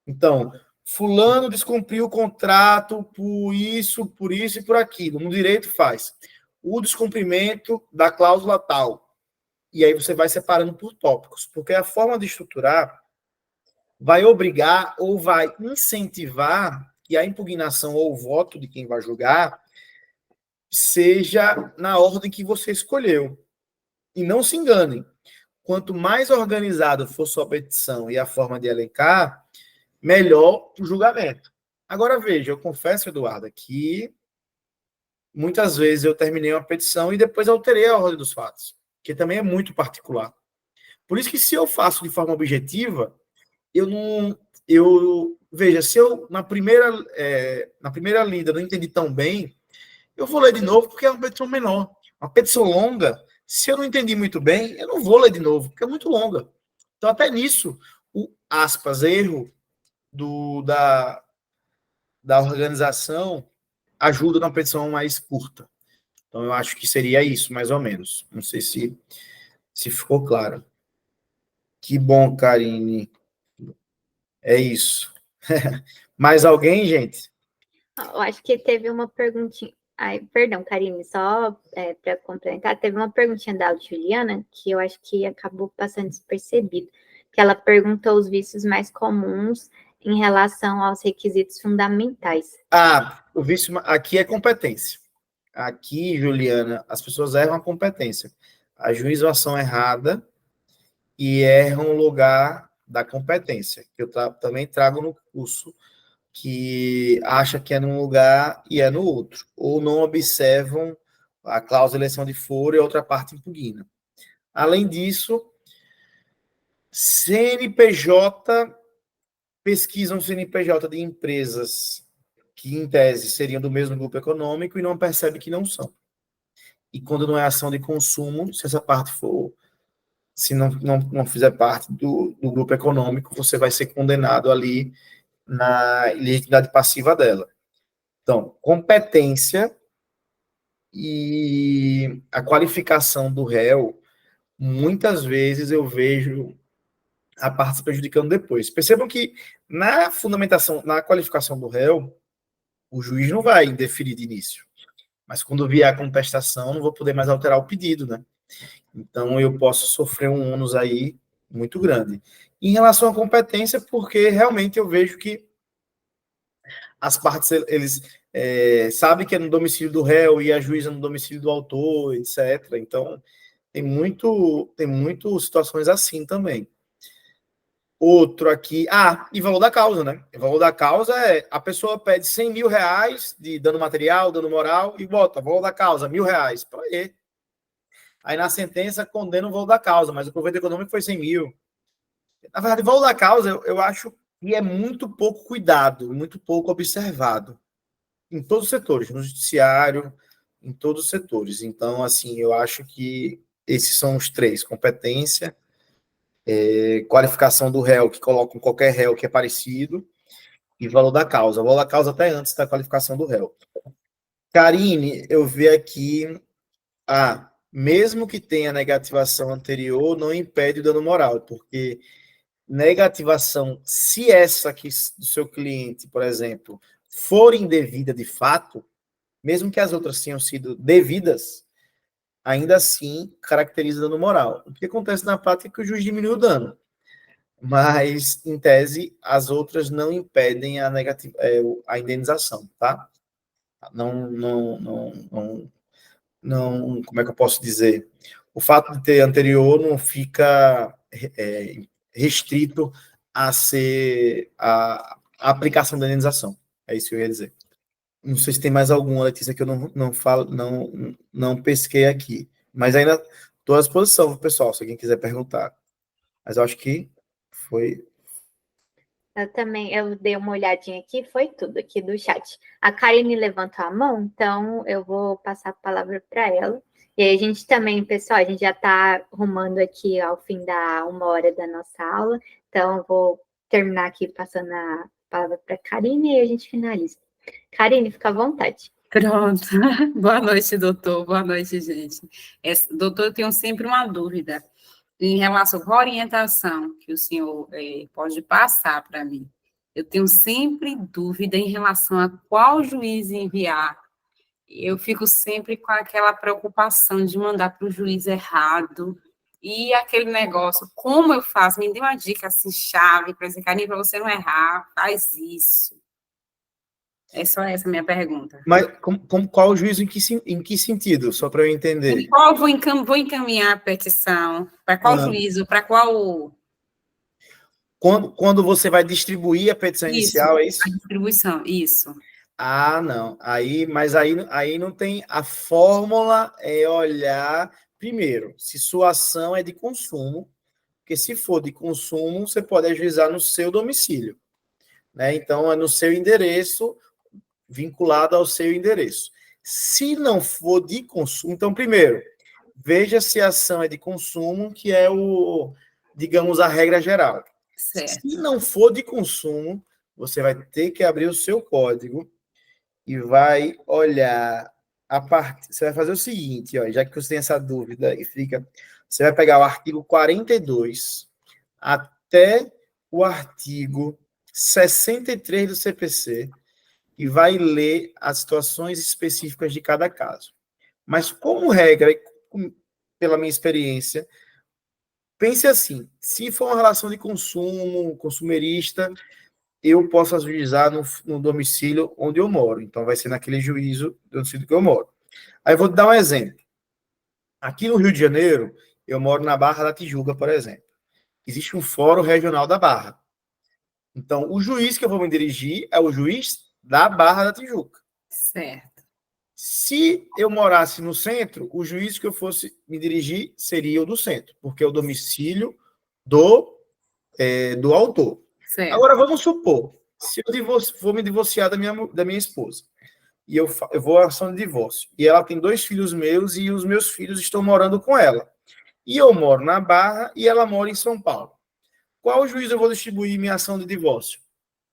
Então, fulano descumpriu o contrato por isso e por aquilo. No direito faz o descumprimento da cláusula tal. E aí você vai separando por tópicos, porque a forma de estruturar vai obrigar ou vai incentivar que a impugnação ou o voto de quem vai julgar seja na ordem que você escolheu. E não se enganem. Quanto mais organizado for sua petição e a forma de elencar, melhor o julgamento. Agora, veja, eu confesso, Eduardo, que muitas vezes eu terminei uma petição e depois alterei a ordem dos fatos, que também é muito particular. Por isso que se eu faço de forma objetiva, eu não... veja, se eu na primeira lida não entendi tão bem, eu vou ler de novo porque é uma petição menor. Uma petição longa, se eu não entendi muito bem, eu não vou ler de novo, porque é muito longa. Então, até nisso, o aspas, erro da organização ajuda na petição mais curta. Então, eu acho que seria isso, mais ou menos. Não sei se ficou claro. Que bom, Karine. É isso. Mais alguém, gente? Eu acho que teve uma perguntinha. Ai, perdão, Karine, só para complementar, teve uma perguntinha da Juliana que eu acho que acabou passando despercebido, que ela perguntou os vícios mais comuns em relação aos requisitos fundamentais. O vício aqui é competência. Aqui, Juliana, as pessoas erram a competência. Ajuizam a ação errada e erram o lugar da competência, que eu também trago no curso, que acha que é num lugar e é no outro, ou não observam a cláusula de eleição de foro e a outra parte impugna. Além disso, CNPJ, pesquisam CNPJ de empresas que, em tese, seriam do mesmo grupo econômico e não percebem que não são. E quando não é ação de consumo, se essa parte for, se não fizer parte do grupo econômico, você vai ser condenado ali na ilegitimidade passiva dela. Então, competência e a qualificação do réu, muitas vezes eu vejo a parte se prejudicando depois. Percebam que na fundamentação, na qualificação do réu, o juiz não vai deferir de início. Mas quando vier a contestação, não vou poder mais alterar o pedido, né? Então, eu posso sofrer um ônus aí muito grande. Em relação à competência, porque realmente eu vejo que as partes, eles sabem que é no domicílio do réu e a juíza no domicílio do autor, etc. Então, tem muito situações assim também. Outro aqui, e valor da causa, né? O valor da causa a pessoa pede 100 mil reais de dano material, dano moral, e bota, valor da causa, R$ 1.000, para ele. Aí na sentença condena o valor da causa, mas o proveito econômico foi 100 mil. Na verdade, o valor da causa, eu acho que é muito pouco cuidado, muito pouco observado. Em todos os setores, no judiciário, em todos os setores. Então, assim, eu acho que esses são os três: competência, qualificação do réu, que colocam qualquer réu que é parecido, e valor da causa. O valor da causa até antes da qualificação do réu. Karine, eu vi aqui, mesmo que tenha negativação anterior, não impede o dano moral, porque negativação, se essa aqui do seu cliente, por exemplo, for indevida de fato, mesmo que as outras tenham sido devidas, ainda assim caracteriza dano moral. O que acontece na prática é que o juiz diminui o dano, mas, em tese, as outras não impedem a indenização, tá? Não, como é que eu posso dizer? O fato de ter anterior não fica restrito a ser a aplicação da indenização. É isso que eu ia dizer. Não sei se tem mais alguma, Letícia, que eu não falo, não pesquei aqui. Mas ainda estou à disposição, pessoal, se alguém quiser perguntar. Mas eu acho que foi. Eu dei uma olhadinha aqui, foi tudo aqui do chat. A Karine levantou a mão, então eu vou passar a palavra para ela. E aí a gente também, pessoal, a gente já está rumando aqui ao fim da 1 hora da nossa aula, então eu vou terminar aqui passando a palavra para a Karine e a gente finaliza. Karine, fica à vontade. Pronto. Boa noite, doutor. Boa noite, gente. Doutor, eu tenho sempre uma dúvida em relação à orientação que o senhor pode passar para mim. Eu tenho sempre dúvida em relação a qual juiz enviar. Eu fico sempre com aquela preocupação de mandar para o juiz errado. E aquele negócio, como eu faço? Me dê uma dica assim, chave, para dizer, Karine, para você não errar, faz isso. É só essa a minha pergunta. Mas qual o juízo em que sentido? Só para eu entender. Em qual vou encaminhar a petição? Para qual juízo? Para qual... Quando você vai distribuir a petição inicial, é isso? A distribuição, isso. Ah, não. Mas aí não tem... A fórmula é olhar, primeiro, se sua ação é de consumo, porque se for de consumo, você pode ajuizar no seu domicílio, né? Então, é no seu endereço, vinculado ao seu endereço. Se não for de consumo, então, primeiro, veja se a ação é de consumo, que é digamos, a regra geral. Certo. Se não for de consumo, você vai ter que abrir o seu código e vai olhar a parte. Você vai fazer o seguinte, ó, já que você tem essa dúvida e você vai pegar o artigo 42 até o artigo 63 do CPC e vai ler as situações específicas de cada caso. Mas, como regra, pela minha experiência, pense assim, se for uma relação de consumo, consumerista, eu posso ajuizar no domicílio onde eu moro. Então, vai ser naquele juízo do domicílio que eu moro. Aí, eu vou te dar um exemplo. Aqui no Rio de Janeiro, eu moro na Barra da Tijuca, por exemplo. Existe um fórum regional da Barra. Então, o juiz que eu vou me dirigir é o juiz da Barra da Tijuca. Certo. Se eu morasse no centro, o juiz que eu fosse me dirigir seria o do centro, porque é o domicílio do autor. Certo. Agora, vamos supor, se eu vou me divorciar da minha esposa, e eu vou à ação de divórcio, e ela tem 2 filhos meus, e os meus filhos estão morando com ela. E eu moro na Barra, e ela mora em São Paulo. Qual juiz eu vou distribuir minha ação de divórcio?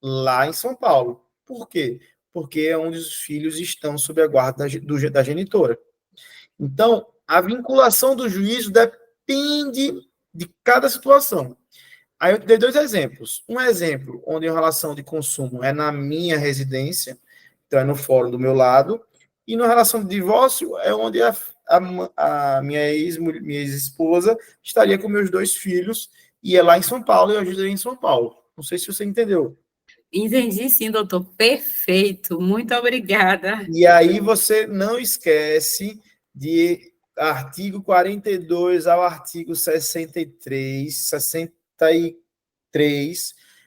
Lá em São Paulo. Por quê? Porque é onde os filhos estão sob a guarda da genitora. Então, a vinculação do juízo depende de cada situação. Aí eu dei 2 exemplos. Um exemplo, onde a relação de consumo é na minha residência, então é no fórum do meu lado, e na relação de divórcio é onde a minha ex-esposa estaria com meus 2 filhos, e é lá em São Paulo, e eu ajudaria em São Paulo. Não sei se você entendeu. Entendi sim, doutor. Perfeito. Muito obrigada. E aí você não esquece de artigo 42 ao artigo 63.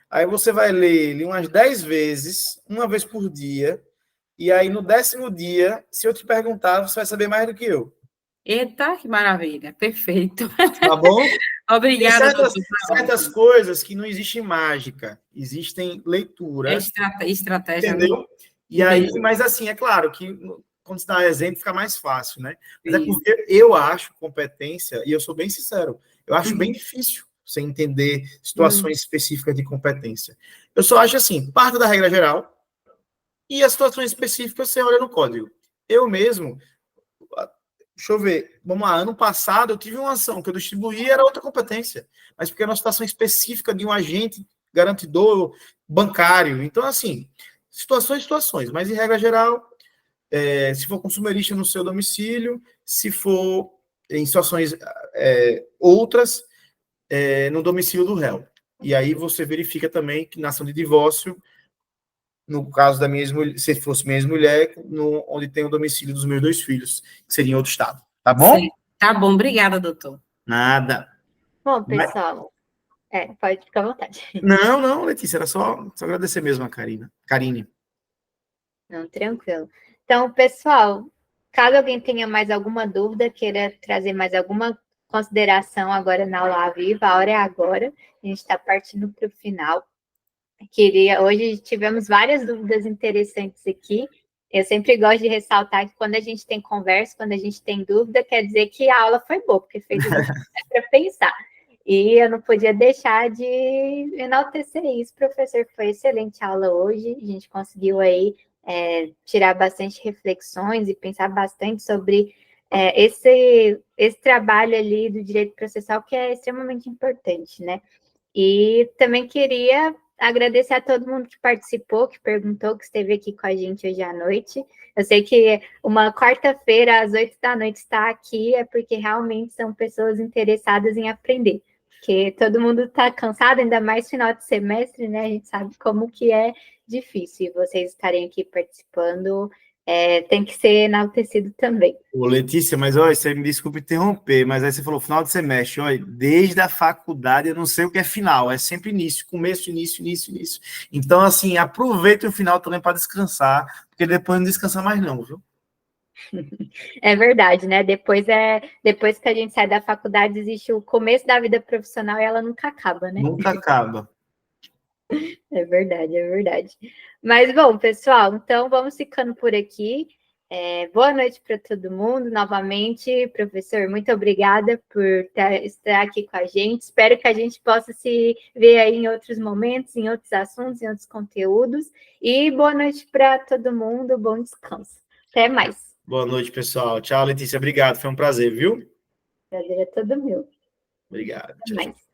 Aí você vai ler ele umas 10 vezes, uma vez por dia, e aí no 10º dia, se eu te perguntar, você vai saber mais do que eu. Eita, que maravilha. Perfeito. Tá bom? Obrigada, Tem doutor. certas coisas que não existe mágica, existem leitura. É estratégia. Entendeu? E aí, mas assim, é claro que quando você dá exemplo, fica mais fácil, né? Mas é porque eu acho competência, e eu sou bem sincero, eu acho bem difícil você entender situações específicas de competência. Eu só acho assim, parte da regra geral, e as situações específicas você olha no código. Eu mesmo, deixa eu ver, vamos lá, ano passado eu tive uma ação que eu distribuí, era outra competência, mas porque era uma situação específica de um agente garantidor bancário. Então, assim, situações, mas em regra geral, se for consumerista no seu domicílio, se for em situações outras, no domicílio do réu. E aí você verifica também que na ação de divórcio, no caso da minha ex-mulher, se fosse minha ex-mulher, onde tem o domicílio dos meus 2 filhos, que seria em outro estado. Tá bom? Sim. Tá bom, obrigada, doutor. Nada. Bom, pessoal, pode ficar à vontade. Não, Letícia, era só agradecer mesmo a Karine. Não, tranquilo. Então, pessoal, caso alguém tenha mais alguma dúvida, queira trazer mais alguma consideração agora na aula viva, a hora é agora, a gente está partindo para o final. Hoje tivemos várias dúvidas interessantes aqui. Eu sempre gosto de ressaltar que quando a gente tem conversa, quando a gente tem dúvida, quer dizer que a aula foi boa, porque fez a gente para pensar. E eu não podia deixar de enaltecer isso, professor. Foi excelente a aula hoje. A gente conseguiu aí tirar bastante reflexões e pensar bastante sobre esse trabalho ali do direito processal, que é extremamente importante, né? E também queria agradecer a todo mundo que participou, que perguntou, que esteve aqui com a gente hoje à noite. Eu sei que uma quarta-feira, às 8 da noite, estar aqui é porque realmente são pessoas interessadas em aprender. Porque todo mundo está cansado, ainda mais final de semestre, né? A gente sabe como que é difícil. E vocês estarem aqui participando tem que ser enaltecido também. Ô, Letícia, mas olha, você me desculpe interromper, mas aí você falou final de semestre, olha, desde a faculdade eu não sei o que é final, é sempre início, começo, início. Então, assim, aproveita o final também para descansar, porque depois não descansa mais não, viu? É verdade, né? Depois que a gente sai da faculdade, existe o começo da vida profissional e ela nunca acaba, né? Nunca acaba. É verdade, é verdade. Mas, bom, pessoal, então vamos ficando por aqui. Boa noite para todo mundo, novamente. Professor, muito obrigada por estar aqui com a gente. Espero que a gente possa se ver aí em outros momentos, em outros assuntos, em outros conteúdos. E boa noite para todo mundo, bom descanso. Até mais. Boa noite, pessoal. Tchau, Letícia. Obrigado. Foi um prazer, viu? Prazer é todo meu. Obrigado. Até mais.